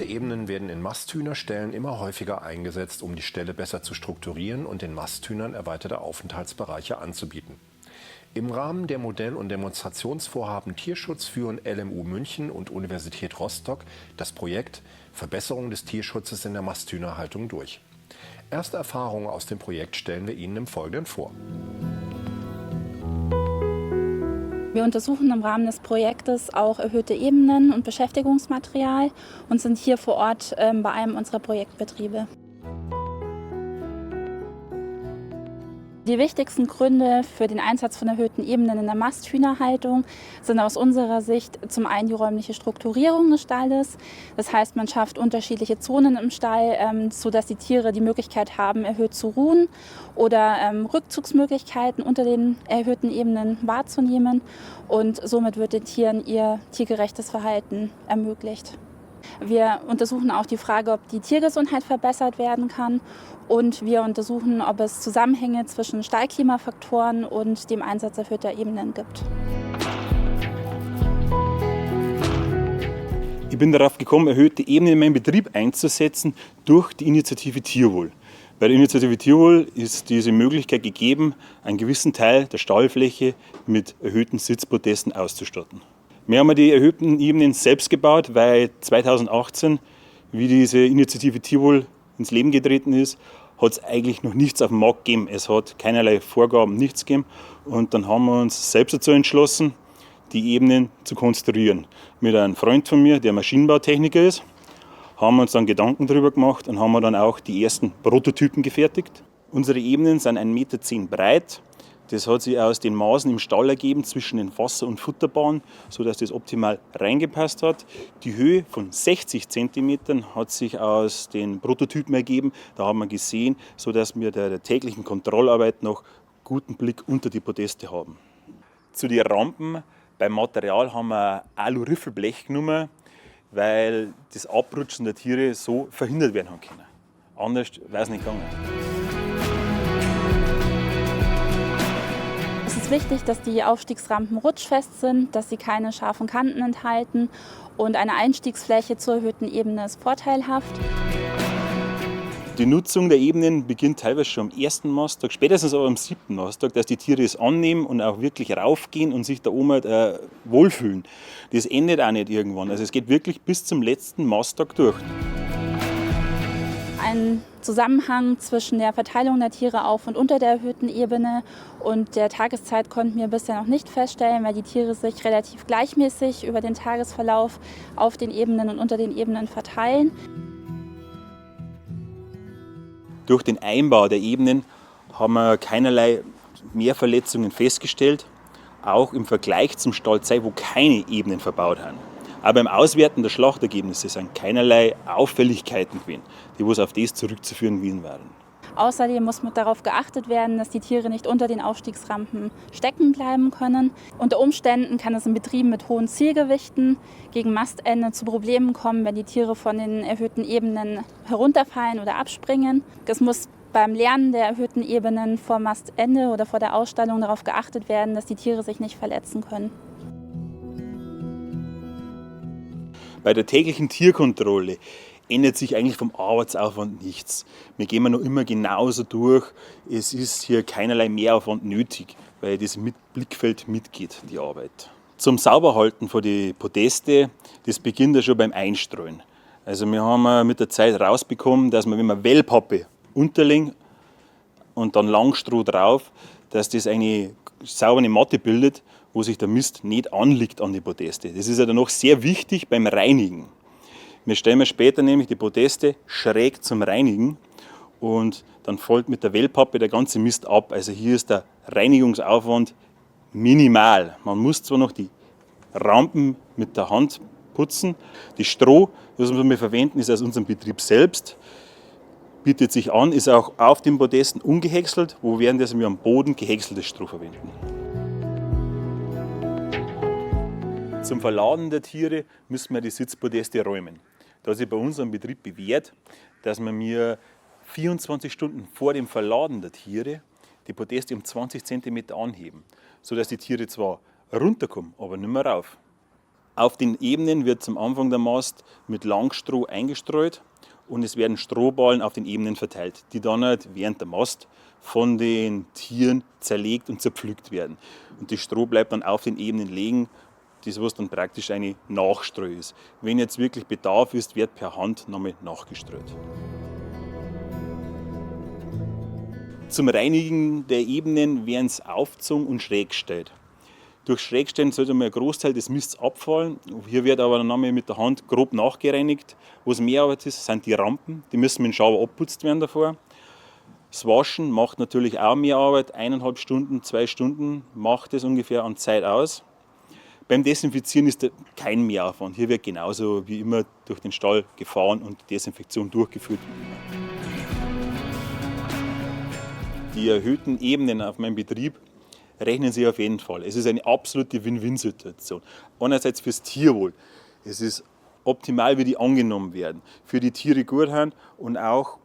Erhöhte Ebenen werden in Masthühnerställen immer häufiger eingesetzt, um die Ställe besser zu strukturieren und den Masthühnern erweiterte Aufenthaltsbereiche anzubieten. Im Rahmen der Modell- und Demonstrationsvorhaben Tierschutz führen LMU München und Universität Rostock das Projekt Verbesserung des Tierschutzes in der Masthühnerhaltung durch. Erste Erfahrungen aus dem Projekt stellen wir Ihnen im Folgenden vor. Wir untersuchen im Rahmen des Projektes auch erhöhte Ebenen und Beschäftigungsmaterial und sind hier vor Ort bei einem unserer Projektbetriebe. Die wichtigsten Gründe für den Einsatz von erhöhten Ebenen in der Masthühnerhaltung sind aus unserer Sicht zum einen die räumliche Strukturierung des Stalles. Das heißt, man schafft unterschiedliche Zonen im Stall, sodass die Tiere die Möglichkeit haben, erhöht zu ruhen oder Rückzugsmöglichkeiten unter den erhöhten Ebenen wahrzunehmen. Und somit wird den Tieren ihr tiergerechtes Verhalten ermöglicht. Wir untersuchen auch die Frage, ob die Tiergesundheit verbessert werden kann, und wir untersuchen, ob es Zusammenhänge zwischen Stallklimafaktoren und dem Einsatz erhöhter Ebenen gibt. Ich bin darauf gekommen, erhöhte Ebenen in meinem Betrieb einzusetzen durch die Initiative Tierwohl. Bei der Initiative Tierwohl ist diese Möglichkeit gegeben, einen gewissen Teil der Stallfläche mit erhöhten Sitzprotesten auszustatten. Wir haben die erhöhten Ebenen selbst gebaut, weil 2018, wie diese Initiative Tierwohl ins Leben getreten ist, hat es eigentlich noch nichts auf dem Markt gegeben. Es hat keinerlei Vorgaben, nichts gegeben. Und dann haben wir uns selbst dazu entschlossen, die Ebenen zu konstruieren. Mit einem Freund von mir, der Maschinenbautechniker ist, haben wir uns dann Gedanken darüber gemacht und haben dann auch die ersten Prototypen gefertigt. Unsere Ebenen sind 1,10 Meter breit. Das hat sich aus den Maßen im Stall ergeben zwischen den Wasser- und Futterbahnen, sodass das optimal reingepasst hat. Die Höhe von 60 cm hat sich aus den Prototypen ergeben. Da haben wir gesehen, sodass wir der täglichen Kontrollarbeit noch guten Blick unter die Podeste haben. Zu den Rampen beim Material haben wir Alu-Riffelblech genommen, weil das Abrutschen der Tiere so verhindert werden kann. Anders wäre es nicht gegangen. Es ist wichtig, dass die Aufstiegsrampen rutschfest sind, dass sie keine scharfen Kanten enthalten, und eine Einstiegsfläche zur erhöhten Ebene ist vorteilhaft. Die Nutzung der Ebenen beginnt teilweise schon am ersten Masttag, spätestens aber am 7. Masttag, dass die Tiere es annehmen und auch wirklich raufgehen und sich da oben wohlfühlen. Das endet auch nicht irgendwann. Also es geht wirklich bis zum letzten Masttag durch. Ein Zusammenhang zwischen der Verteilung der Tiere auf und unter der erhöhten Ebene und der Tageszeit konnten wir bisher noch nicht feststellen, weil die Tiere sich relativ gleichmäßig über den Tagesverlauf auf den Ebenen und unter den Ebenen verteilen. Durch den Einbau der Ebenen haben wir keinerlei Mehrverletzungen festgestellt, auch im Vergleich zum Stallzeit, wo keine Ebenen verbaut haben. Aber beim Auswerten der Schlachtergebnisse sind keinerlei Auffälligkeiten gewesen, die auf das zurückzuführen gewesen waren. Außerdem muss darauf geachtet werden, dass die Tiere nicht unter den Aufstiegsrampen stecken bleiben können. Unter Umständen kann es in Betrieben mit hohen Zielgewichten gegen Mastende zu Problemen kommen, wenn die Tiere von den erhöhten Ebenen herunterfallen oder abspringen. Es muss beim Lernen der erhöhten Ebenen vor Mastende oder vor der Ausstallung darauf geachtet werden, dass die Tiere sich nicht verletzen können. Bei der täglichen Tierkontrolle ändert sich eigentlich vom Arbeitsaufwand nichts. Wir gehen noch immer genauso durch. Es ist hier keinerlei Mehraufwand nötig, weil das mit Blickfeld mitgeht, die Arbeit. Zum Sauberhalten von die Podeste, das beginnt ja schon beim Einstreuen. Also wir haben mit der Zeit rausbekommen, dass man, wenn man Wellpappe unterlegen und dann Langstroh drauf, dass das eine saubere Matte bildet, wo sich der Mist nicht anliegt an die Podeste. Das ist ja dann noch sehr wichtig beim Reinigen. Wir stellen später nämlich die Podeste schräg zum Reinigen und dann fällt mit der Wellpappe der ganze Mist ab. Also hier ist der Reinigungsaufwand minimal. Man muss zwar noch die Rampen mit der Hand putzen. Das Stroh, das wir verwenden, ist aus unserem Betrieb selbst. Bietet sich an, ist auch auf den Podesten ungehäckselt, wo während wir am Boden gehäckseltes Stroh verwenden. Zum Verladen der Tiere müssen wir die Sitzpodeste räumen. Da hat sich bei unserem Betrieb bewährt, dass wir 24 Stunden vor dem Verladen der Tiere die Podeste um 20 cm anheben, sodass die Tiere zwar runterkommen, aber nicht mehr rauf. Auf den Ebenen wird zum Anfang der Mast mit Langstroh eingestreut und es werden Strohballen auf den Ebenen verteilt, die dann halt während der Mast von den Tieren zerlegt und zerpflückt werden. Und das Stroh bleibt dann auf den Ebenen liegen, das was dann praktisch eine Nachstreu ist. Wenn jetzt wirklich Bedarf ist, wird per Hand nochmal nachgestreut. Zum Reinigen der Ebenen werden sie aufgezogen und schräg gestellt. Durch Schrägstellen sollte mal ein Großteil des Mists abfallen. Hier wird aber dann nochmal mit der Hand grob nachgereinigt. Was mehr Arbeit ist, sind die Rampen. Die müssen mit dem Schauer abputzt werden davor. Das Waschen macht natürlich auch mehr Arbeit. 1,5 Stunden, 2 Stunden macht es ungefähr an Zeit aus. Beim Desinfizieren ist kein Mehraufwand. Hier wird genauso wie immer durch den Stall gefahren und die Desinfektion durchgeführt wie immer. Die erhöhten Ebenen auf meinem Betrieb rechnen sich auf jeden Fall. Es ist eine absolute Win-Win-Situation. Einerseits fürs Tierwohl. Es ist optimal, wie die angenommen werden. Für die Tiere gut haben und auch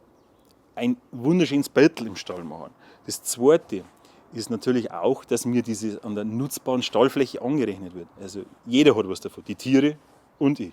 ein wunderschönes Bettel im Stall machen. Das Zweite ist natürlich auch, dass mir diese an der nutzbaren Stallfläche angerechnet wird. Also jeder hat was davon, die Tiere und ich.